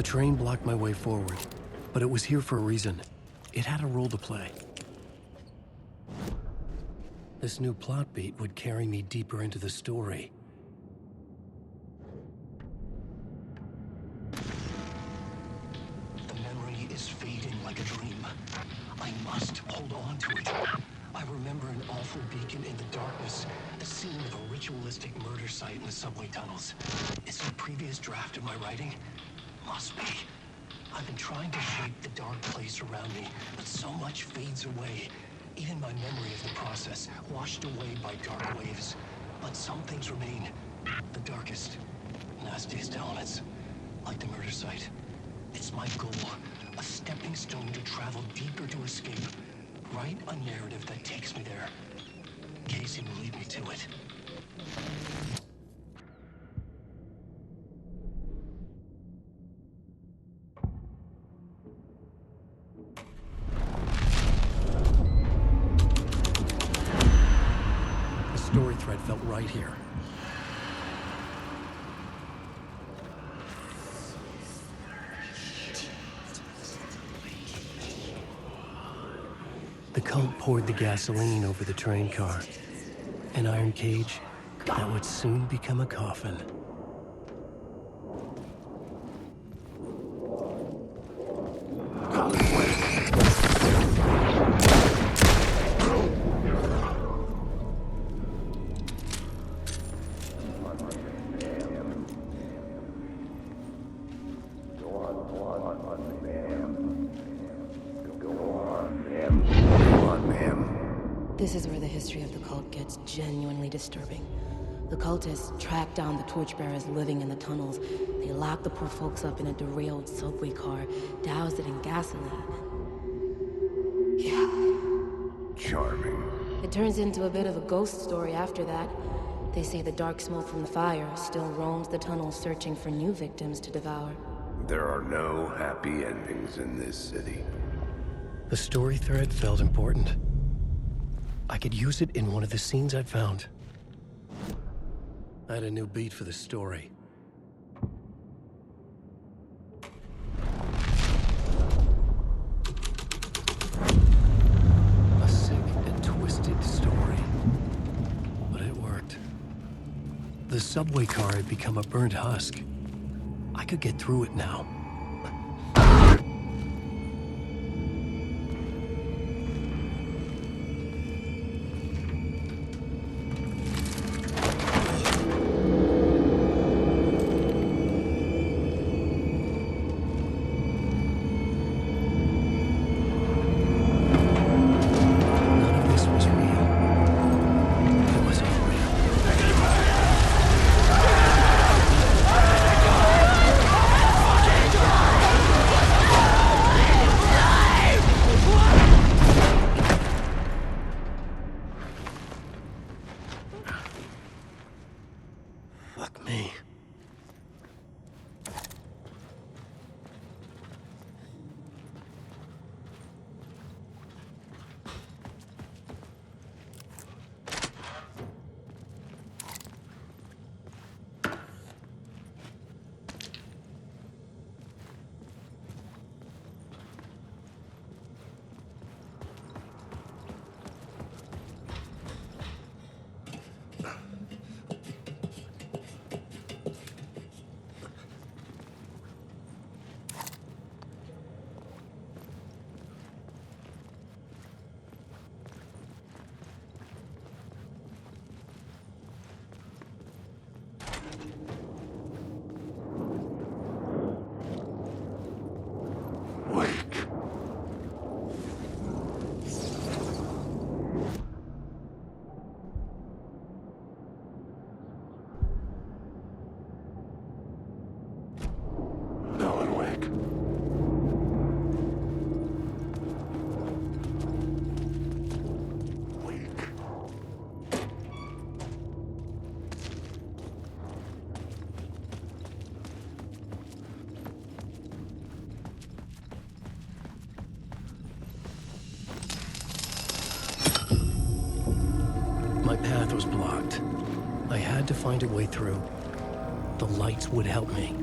train blocked my way forward, but it was here for a reason. It had a role to play. This new plot beat would carry me deeper into the story. The memory is fading like a dream. I must hold on to it. I remember an awful beacon in the darkness, the scene of a ritualistic murder site in the subway tunnels. Is it a previous draft of my writing? Must be. I've been trying to shape the dark place around me, but so much fades away. Even my memory of the process, washed away by dark waves. But some things remain. The darkest, nastiest elements, like the murder site. It's my goal, a stepping stone to travel deeper to escape. Write a narrative that takes me there. Casey will lead me to it. The story thread felt right here. The cult poured the gasoline over the train car. An iron cage that would soon become a coffin. This is where the history of the cult gets genuinely disturbing. The cultists track down the torchbearers living in the tunnels. They lock the poor folks up in a derailed subway car, douse it in gasoline. Yeah. Charming. It turns into a bit of a ghost story after that. They say the dark smoke from the fire still roams the tunnels searching for new victims to devour. There are no happy endings in this city. The story thread felt important. I could use it in one of the scenes I'd found. I had a new beat for the story. A sick and twisted story. But it worked. The subway car had become a burnt husk. I could get through it now. Fuck me. My path was blocked. I had to find a way through. The lights would help me.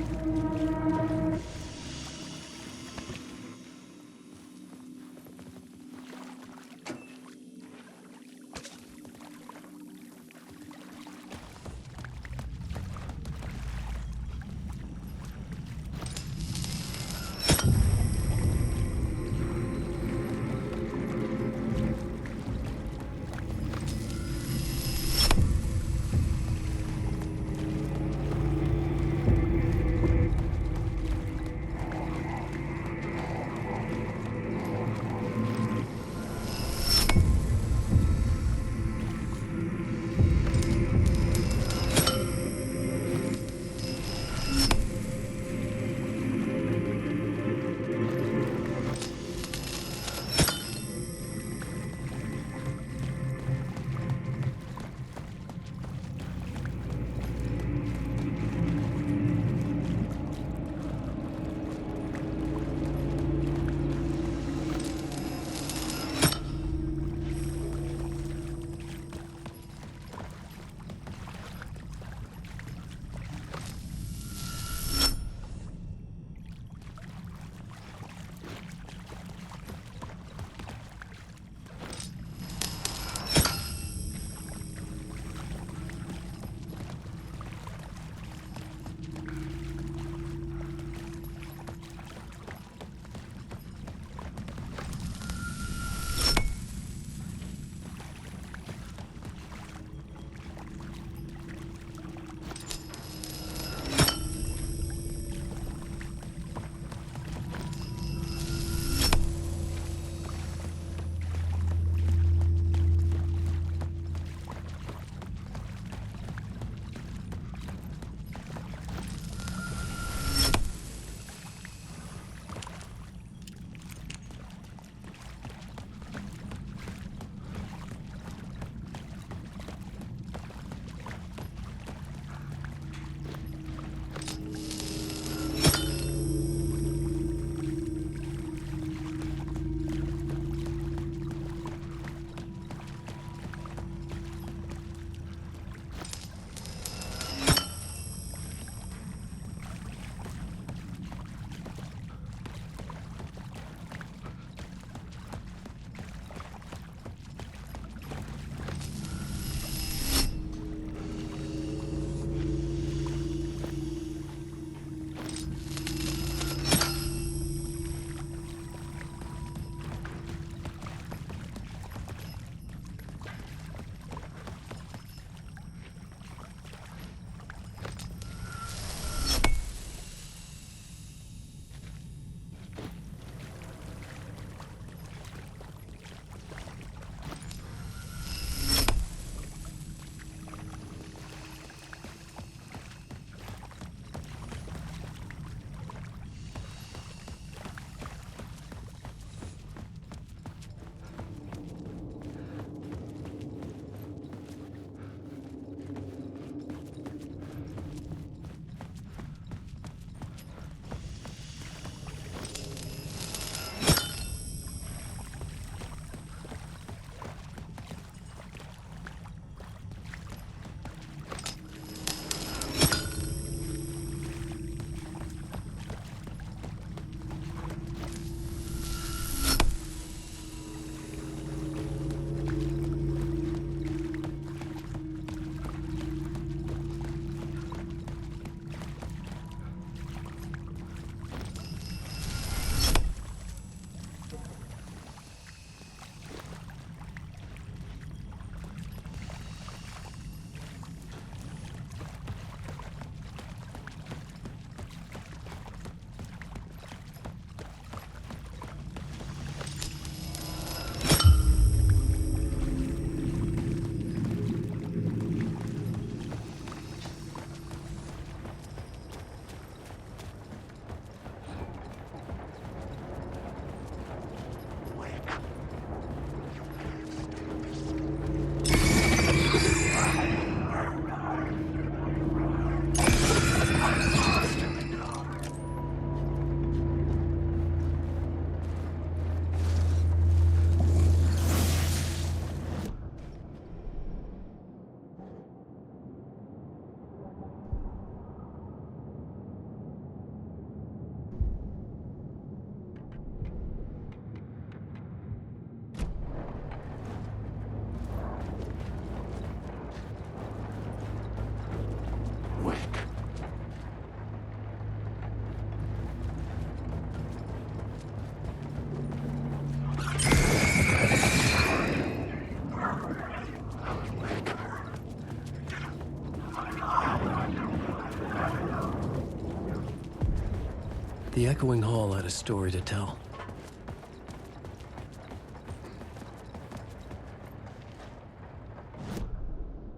The echoing hall had a story to tell.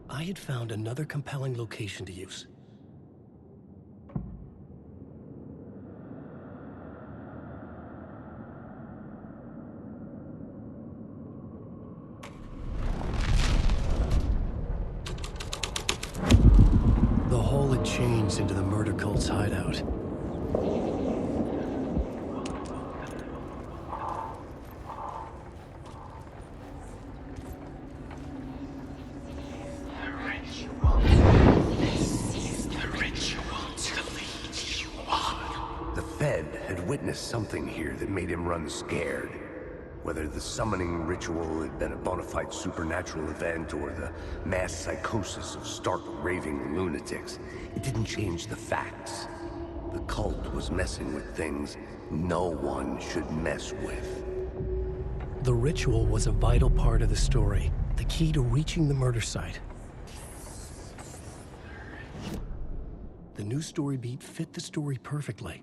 I had found another compelling location to use. The hall had changed into the murder cult's hideout. The Fed had witnessed something here that made him run scared. Whether the summoning ritual had been a bona fide supernatural event or the mass psychosis of stark raving lunatics, it didn't change the facts. The cult was messing with things no one should mess with. The ritual was a vital part of the story, the key to reaching the murder site. The new story beat fit the story perfectly.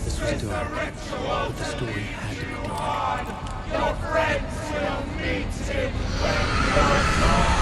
This was dark, but the story had to be dark. Your friends will meet him when you're gone.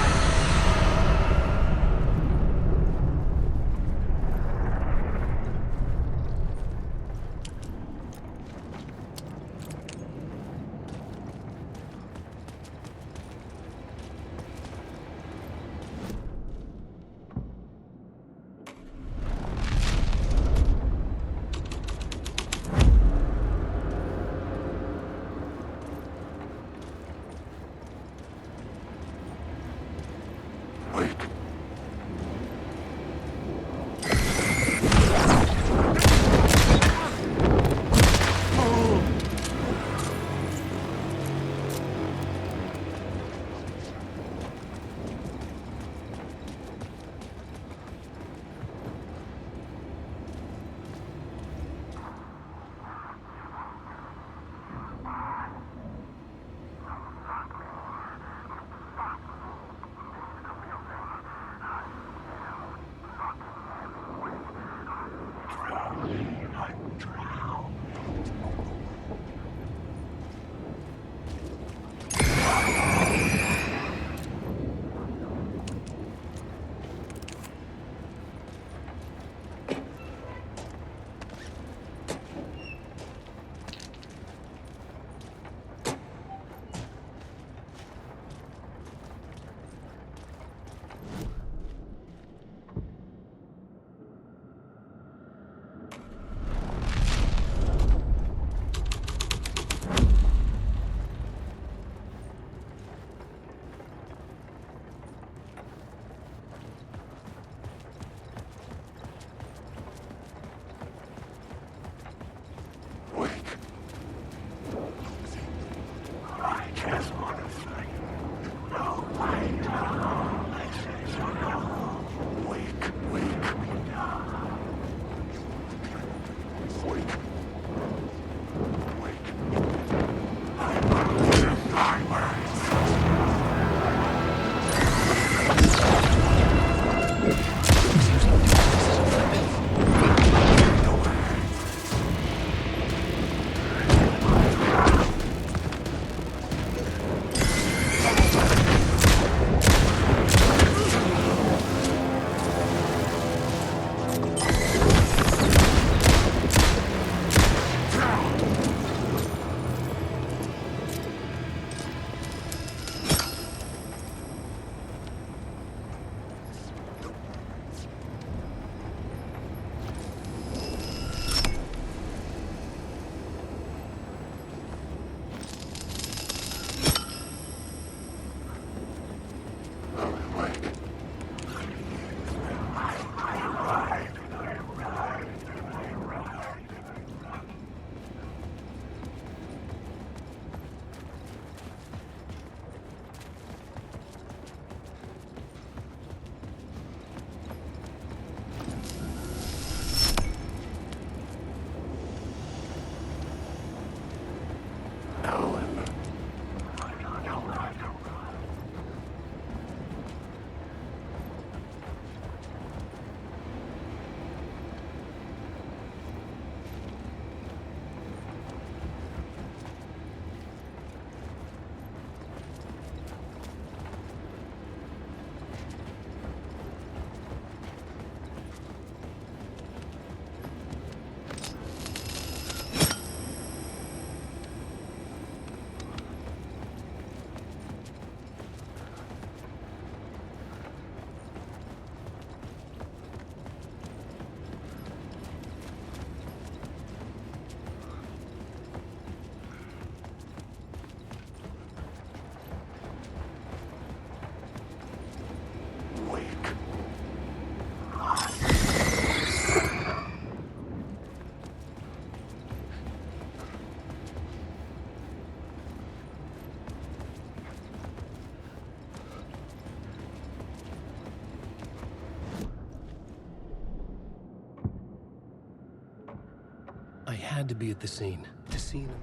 had to be at the scene to see them.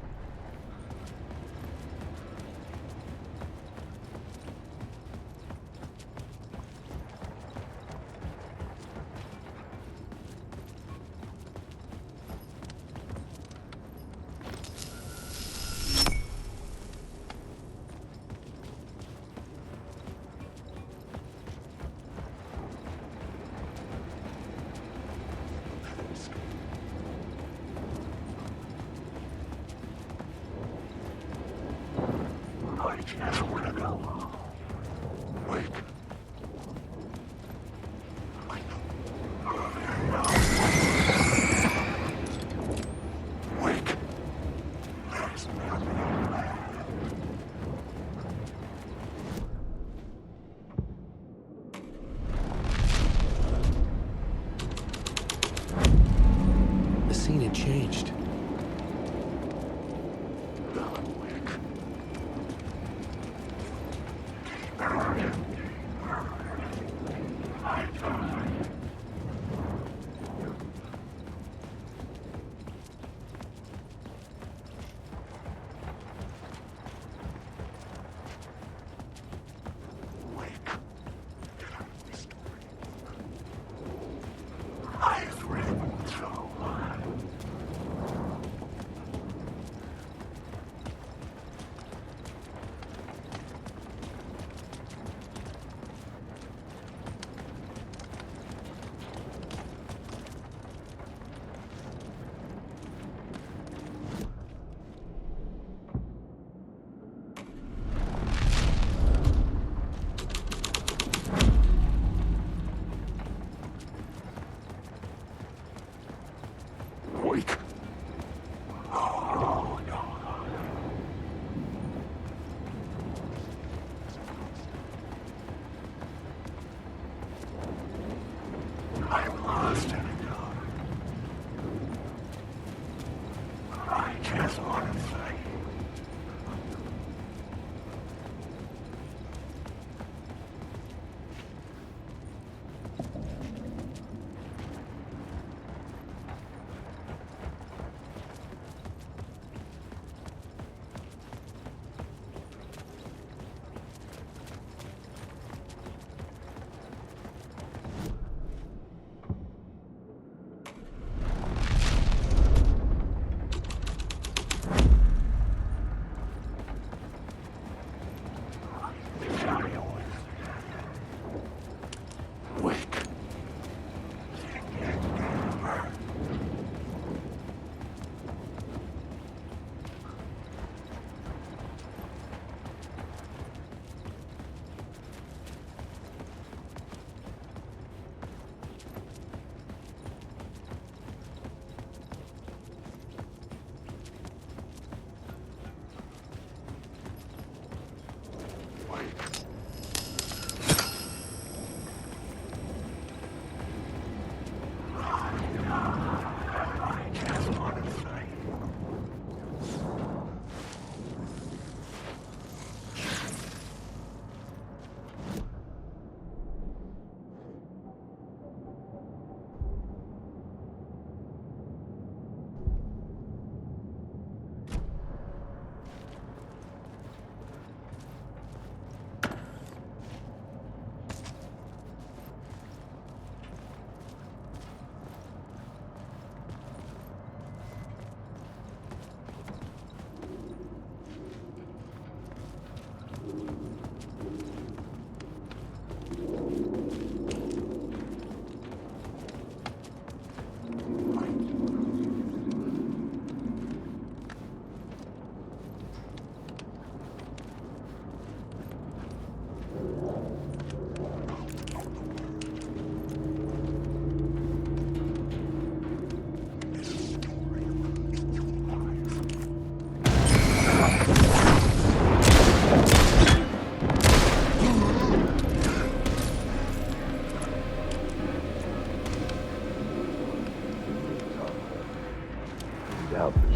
The scene had changed.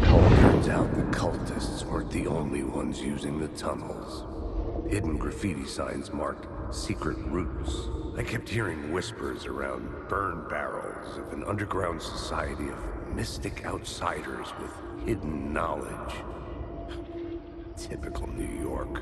Turns out the cultists weren't the only ones using the tunnels. Hidden graffiti signs marked secret routes. I kept hearing whispers around burn barrels of an underground society of mystic outsiders with hidden knowledge. Typical New York.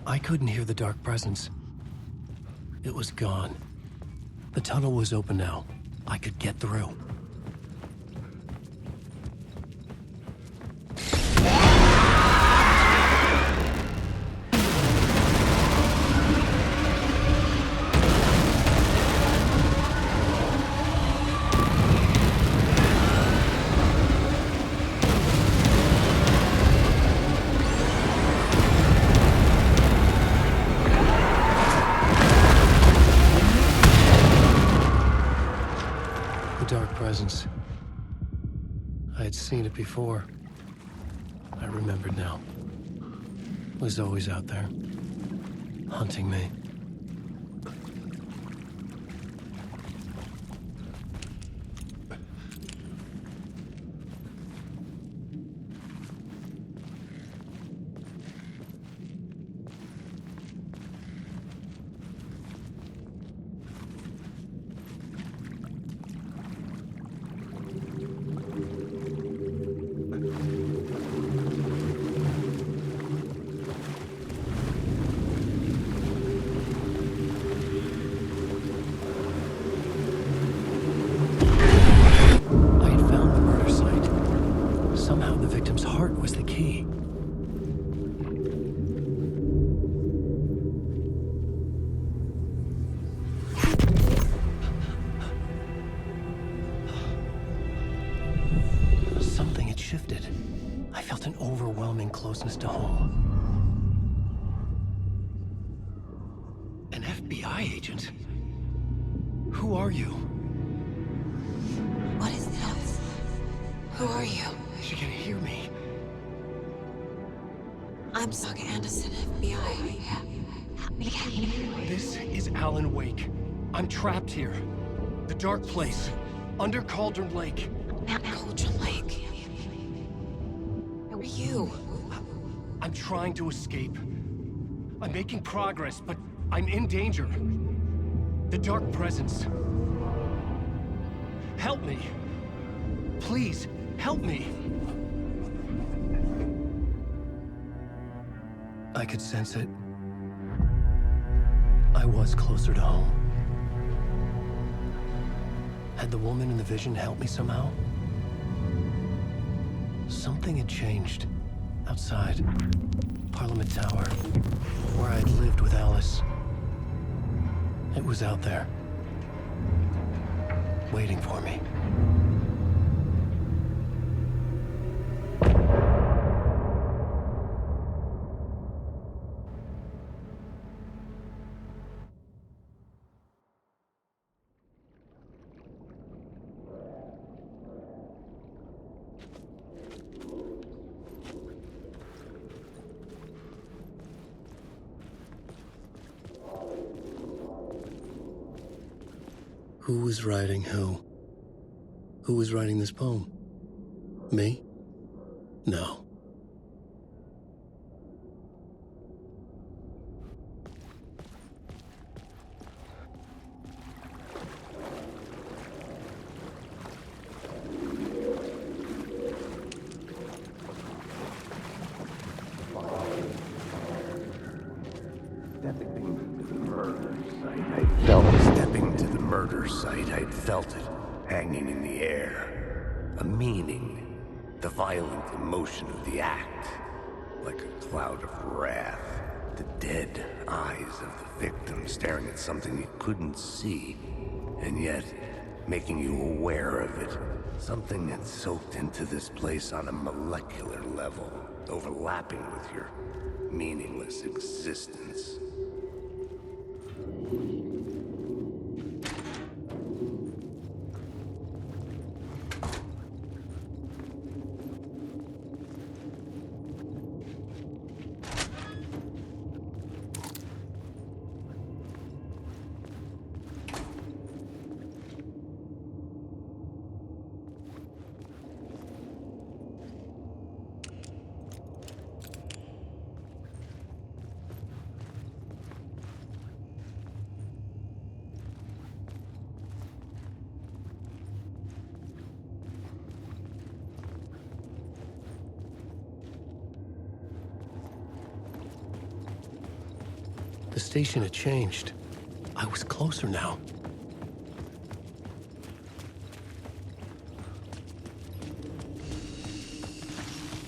I couldn't hear the dark presence. It was gone. The tunnel was open now. I could get through. Presence. I had seen it before. I remembered now. It was always out there, hunting me. Was the key. Something had shifted. I felt an overwhelming closeness to home. An FBI agent? Who are you? What is this? Who are you? She can hear me. I'm Saga Anderson, FBI. Help me get you. This is Alan Wake. I'm trapped here. The dark place. Under Cauldron Lake. Mount Cauldron Lake. Where are you? I'm trying to escape. I'm making progress, but I'm in danger. The dark presence. Help me. Please, help me. I could sense it. I was closer to home. Had the woman in the vision helped me somehow? Something had changed. Outside. Parliament Tower. Where I'd lived with Alice. It was out there. Waiting for me. Who was writing who? Who was writing this poem? Me? No. Stepping to the murder site, I'd felt it, hanging in the air. A meaning, the violent emotion of the act, like a cloud of wrath. The dead eyes of the victim staring at something you couldn't see, and yet making you aware of it. Something that soaked into this place on a molecular level, overlapping with your meaningless existence. The station had changed. I was closer now.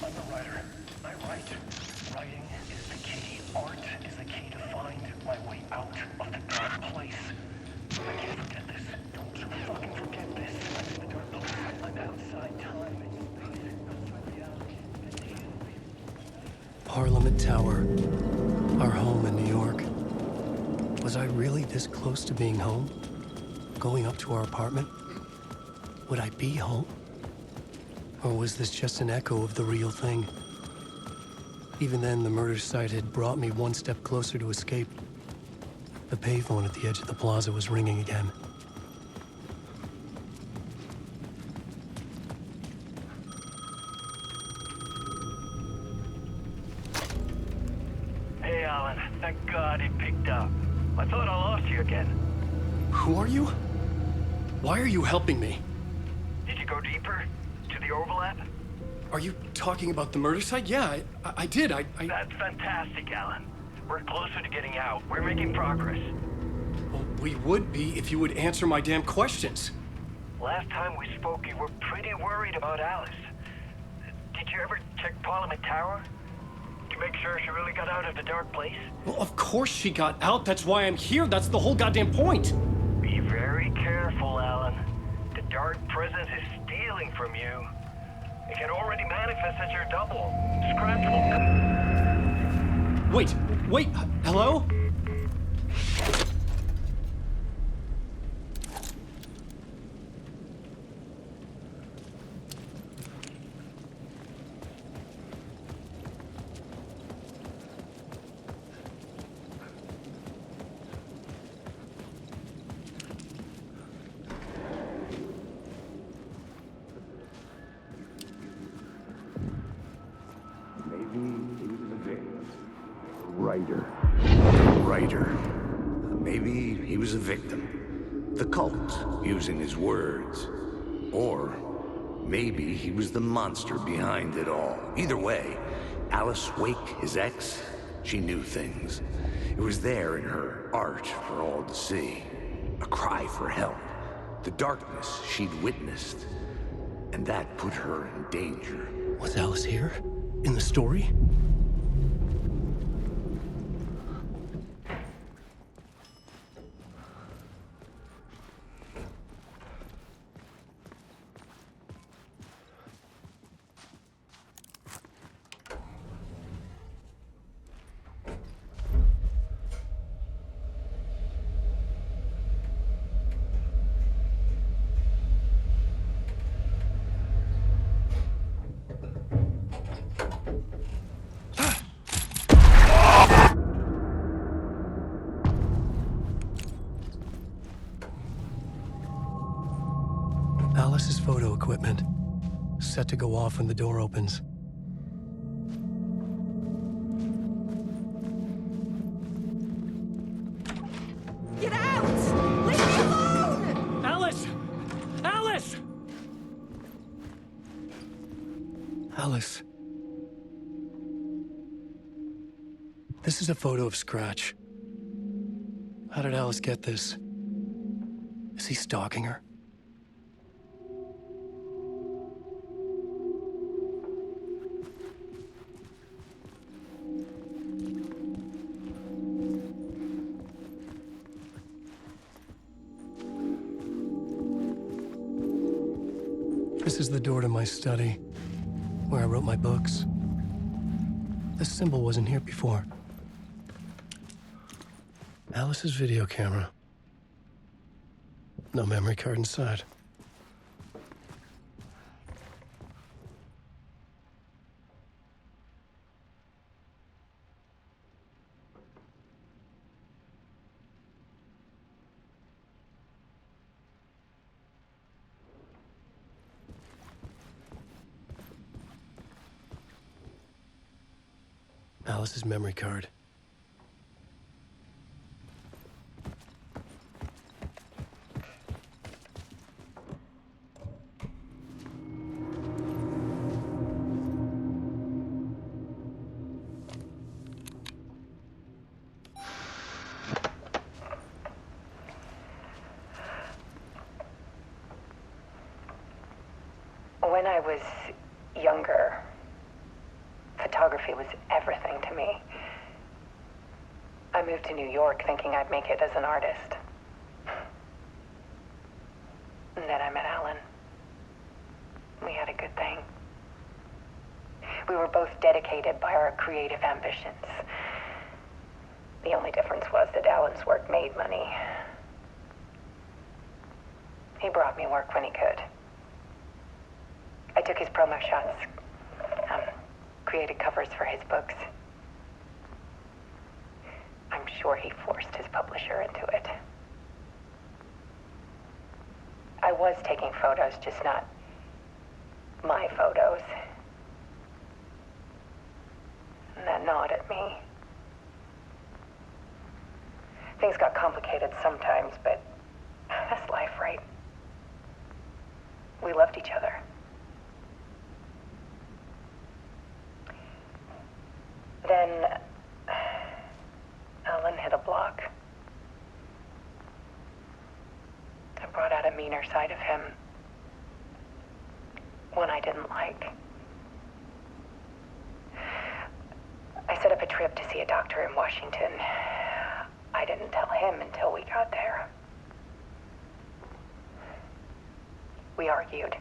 I'm a writer. I write. Writing is the key. Art is the key to find my way out of the dark place. I can't forget this. Don't you fucking forget this. I'm in the dark place. I'm outside time and space. Outside reality. Parliament Tower. Our home in New York. Was I really this close to being home? Going up to our apartment? Would I be home? Or was this just an echo of the real thing? Even then, the murder site had brought me one step closer to escape. The payphone at the edge of the plaza was ringing again. Hey, Alan. Thank God it picked up. I thought I lost you again. Who are you? Why are you helping me? Did you go deeper? To the overlap? Are you talking about the murder site? Yeah, I did. That's fantastic, Alan. We're closer to getting out. We're making progress. Well, we would be if you would answer my damn questions. Last time we spoke, you were pretty worried about Alice. Did you ever check Parliament Tower? To make sure she really got out of the dark place? Well, of course she got out. That's why I'm here. That's the whole goddamn point. Be very careful, Alan. The dark presence is stealing from you. It can already manifest as your double. Scratch will... Wait, hello? writer. Maybe he was a victim. The cult, using his words. Or maybe he was the monster behind it all. Either way, Alice Wake, his ex, she knew things. It was there in her art for all to see. A cry for help. The darkness she'd witnessed. And that put her in danger. Was Alice here? In the story? Alice's photo equipment. Set to go off when the door opens. Get out! Leave me alone! Alice! Alice! Alice. This is a photo of Scratch. How did Alice get this? Is he stalking her? This is the door to my study, where I wrote my books. This symbol wasn't here before. Alice's video camera. No memory card inside. Alice's memory card. When I was younger, photography was everything to me. I moved to New York thinking I'd make it as an artist. And then I met Alan. We had a good thing. We were both dedicated by our creative ambitions. The only difference was that Alan's work made money. He brought me work when he could. I took his promo shots, created covers for his books. I'm sure he forced his publisher into it. I was taking photos, just not my photos. And that gnawed at me. Things got complicated sometimes, but that's life, right? We loved each other. Then Alan hit a block. I brought out a meaner side of him. One I didn't like. I set up a trip to see a doctor in Washington. I didn't tell him until we got there. We argued.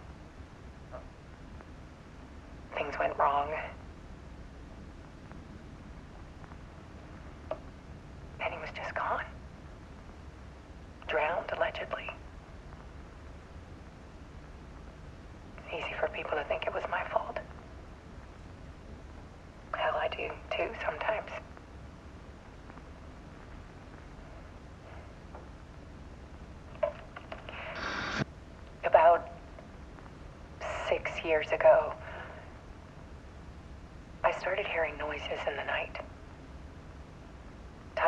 Things went wrong. And he was just gone. Drowned, allegedly. Easy for people to think it was my fault. Hell, I do too sometimes. About 6 years ago, I started hearing noises in the night.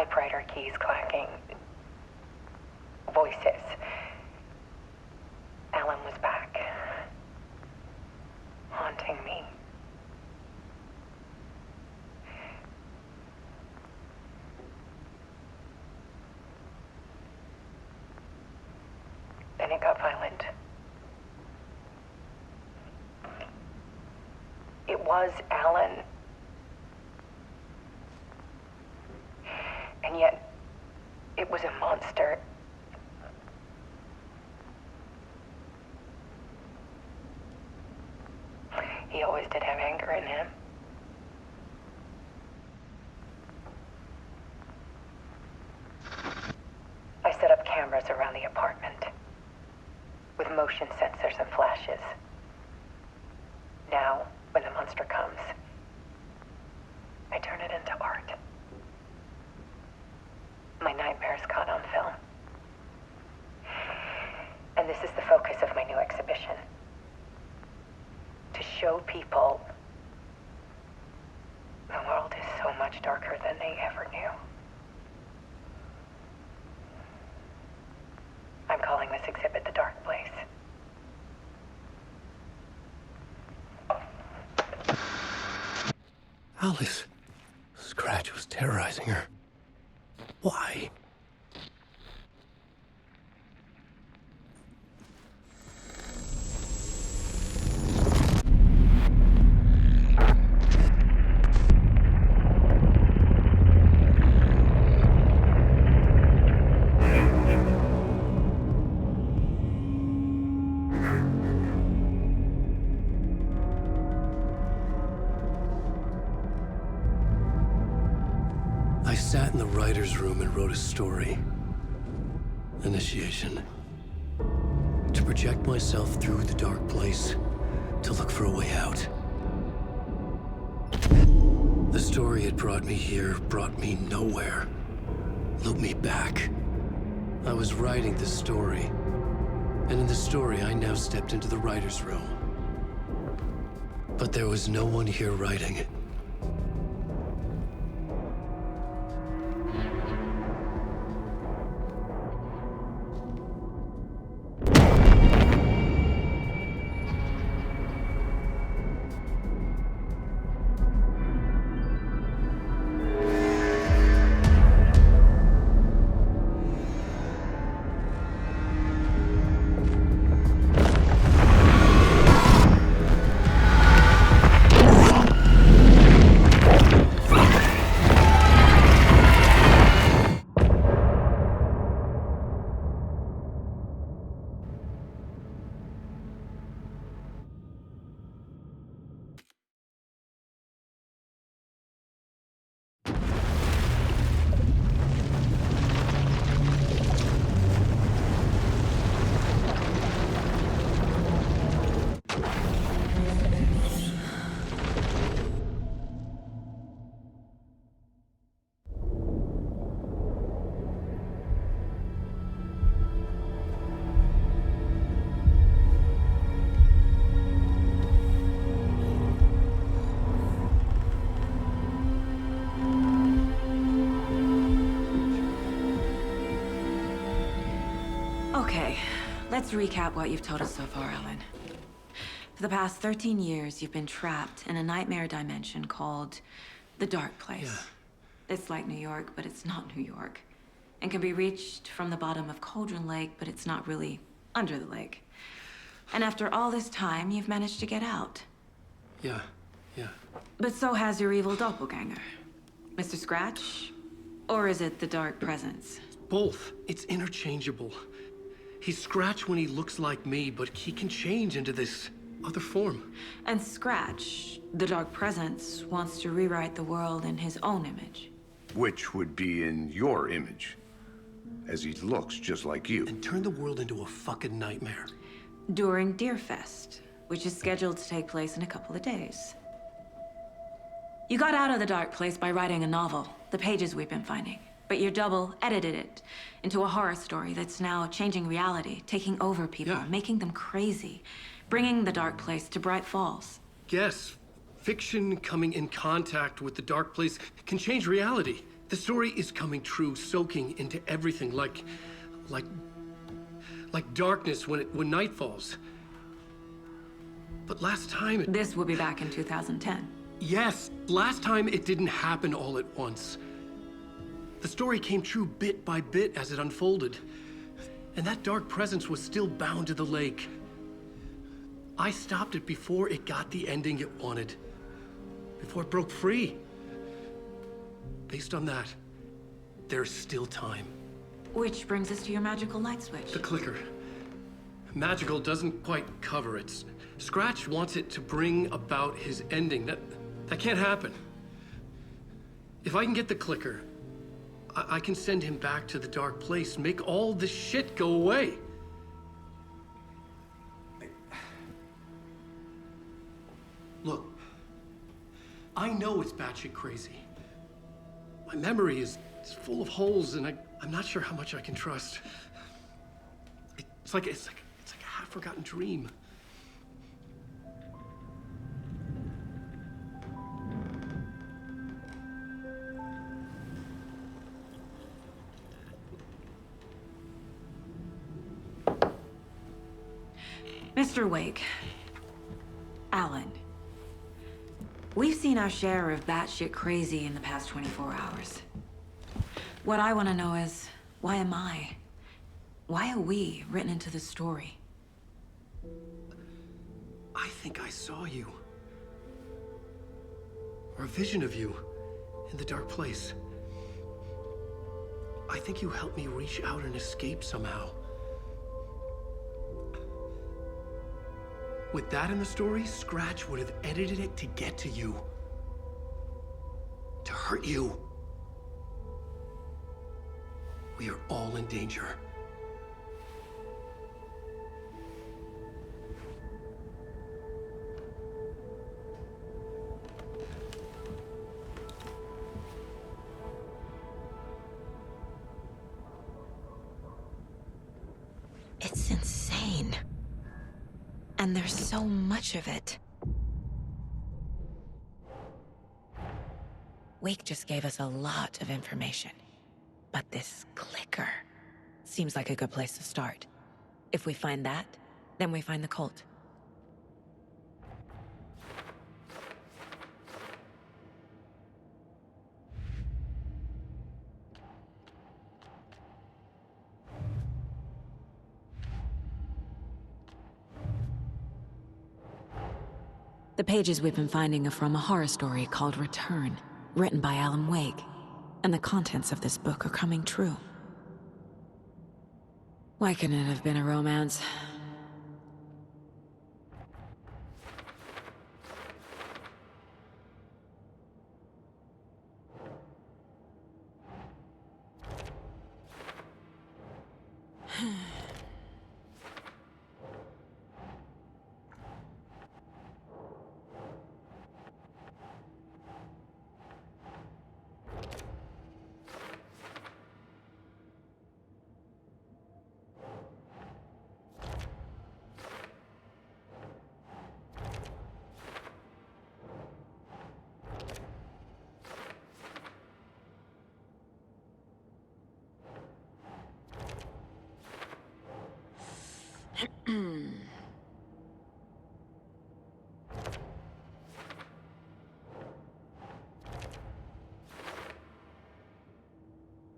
typewriter keys clacking. Voices. Alan was back. Haunting me. Then it got violent. It was Alan. And yet, it was a monster. He always did have anger in him. I set up cameras around the apartment with motion sensors and flashes. Now, when the monster comes, I turn it into art. My nightmares caught on film. And this is the focus of my new exhibition. To show people the world is so much darker than they ever knew. I'm calling this exhibit The Dark Place. Alice. Scratch was terrorizing her. Why? I sat in the writer's room and wrote a story. Initiation. To project myself through the dark place, to look for a way out. The story had brought me here, brought me nowhere. Looped me back. I was writing the story. And in the story, I now stepped into the writer's room. But there was no one here writing it. Okay, let's recap what you've told us so far, Alan. For the past 13 years, you've been trapped in a nightmare dimension called the Dark Place. Yeah. It's like New York, but it's not New York. And can be reached from the bottom of Cauldron Lake, but it's not really under the lake. And after all this time, you've managed to get out. Yeah. But so has your evil doppelganger. Mr. Scratch? Or is it the Dark Presence? Both. It's interchangeable. He's Scratch when he looks like me, but he can change into this other form. And Scratch, the Dark Presence, wants to rewrite the world in his own image. Which would be in your image, as he looks just like you. And turn the world into a fucking nightmare. During Deerfest, which is scheduled to take place in a couple of days. You got out of the Dark Place by writing a novel, the pages we've been finding. But your double edited it into a horror story that's now changing reality, taking over people, making them crazy, bringing the Dark Place to Bright Falls. Yes, fiction coming in contact with the dark place can change reality. The story is coming true, soaking into everything like darkness when night falls. But last time This will be back in 2010. Yes, last time it didn't happen all at once. The story came true bit by bit as it unfolded. And that dark presence was still bound to the lake. I stopped it before it got the ending it wanted. Before it broke free. Based on that, there's still time. Which brings us to your magical light switch. The clicker. Magical doesn't quite cover it. Scratch wants it to bring about his ending. That can't happen. If I can get the clicker, I can send him back to the dark place, make all this shit go away. Look, I know it's batshit crazy. My memory is full of holes, and I'm not sure how much I can trust. It's like a half-forgotten dream. Mr. Wake. Alan. We've seen our share of batshit crazy in the past 24 hours. What I want to know is, why am I? Why are we written into the story? I think I saw you. Or a vision of you in the dark place. I think you helped me reach out and escape somehow. With that in the story, Scratch would have edited it to get to you. To hurt you. We are all in danger. It's insane. And there's so much of it. Wake just gave us a lot of information. But this clicker seems like a good place to start. If we find that, then we find the cult. The pages we've been finding are from a horror story called Return, written by Alan Wake, and the contents of this book are coming true. Why couldn't it have been a romance?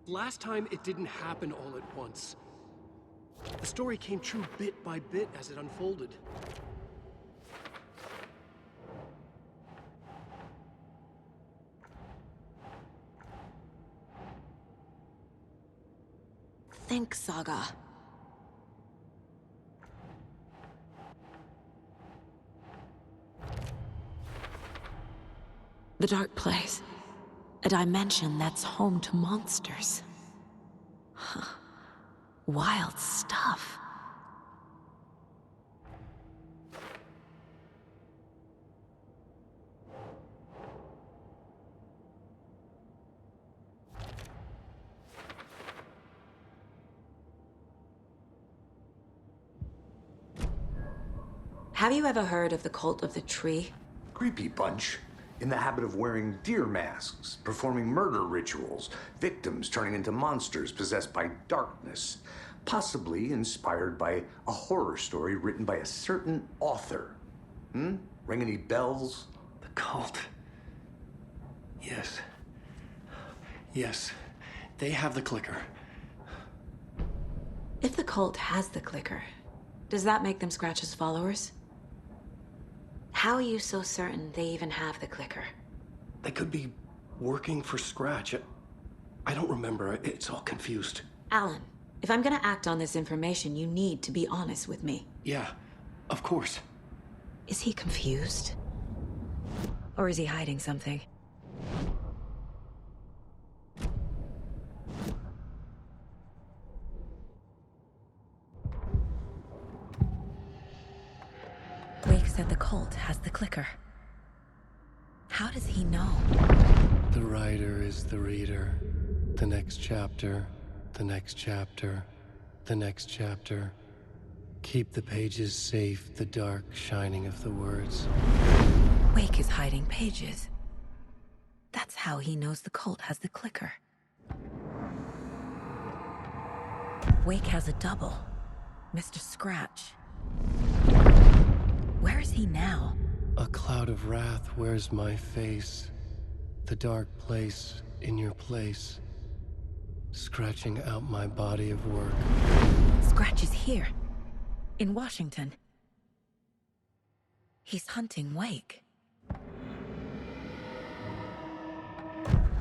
Last time, it didn't happen all at once. The story came true bit by bit as it unfolded. Think, Saga. The dark place. A dimension that's home to monsters. Huh. Wild stuff. Have you ever heard of the cult of the tree? Creepy bunch. in the habit of wearing deer masks, performing murder rituals, victims turning into monsters possessed by darkness, possibly inspired by a horror story written by a certain author. Ring any bells? The cult. Yes. Yes. They have the clicker. If the cult has the clicker, does that make them Scratch's followers? How are you so certain they even have the clicker? They could be working for Scratch. I don't remember. It's all confused. Alan, if I'm gonna act on this information, you need to be honest with me. Yeah, of course. Is he confused? Or is he hiding something? Wake said the cult has the clicker. How does he know? The writer is the reader. The next chapter, the next chapter, the next chapter. Keep the pages safe, the dark shining of the words. Wake is hiding pages. That's how he knows the cult has the clicker. Wake has a double. Mr. Scratch. Where is he now? A cloud of wrath wears my face. The dark place in your place. Scratching out my body of work. Scratch is here. In Washington. He's hunting Wake.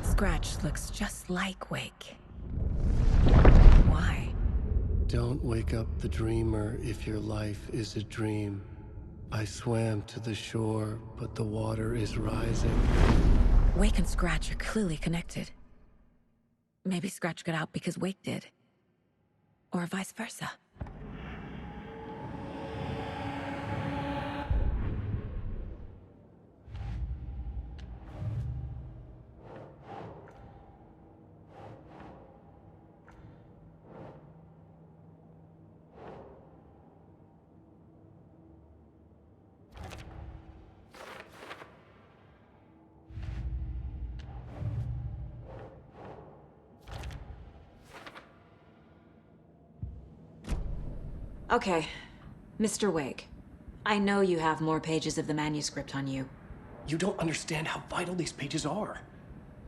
Scratch looks just like Wake. Why? Don't wake up the dreamer if your life is a dream. I swam to the shore, but the water is rising. Wake and Scratch are clearly connected. Maybe Scratch got out because Wake did. Or vice versa. Okay, Mr. Wake. I know you have more pages of the manuscript on you. You don't understand how vital these pages are.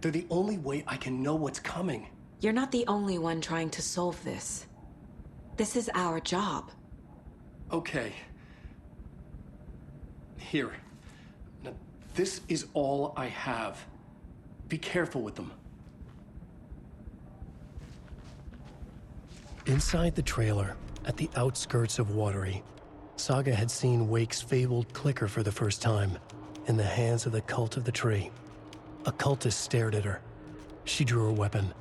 They're the only way I can know what's coming. You're not the only one trying to solve this. This is our job. Okay. Here. Now, this is all I have. Be careful with them. Inside the trailer, at the outskirts of Watery, Saga had seen Wake's fabled clicker for the first time, in the hands of the Cult of the Tree. A cultist stared at her. She drew her weapon.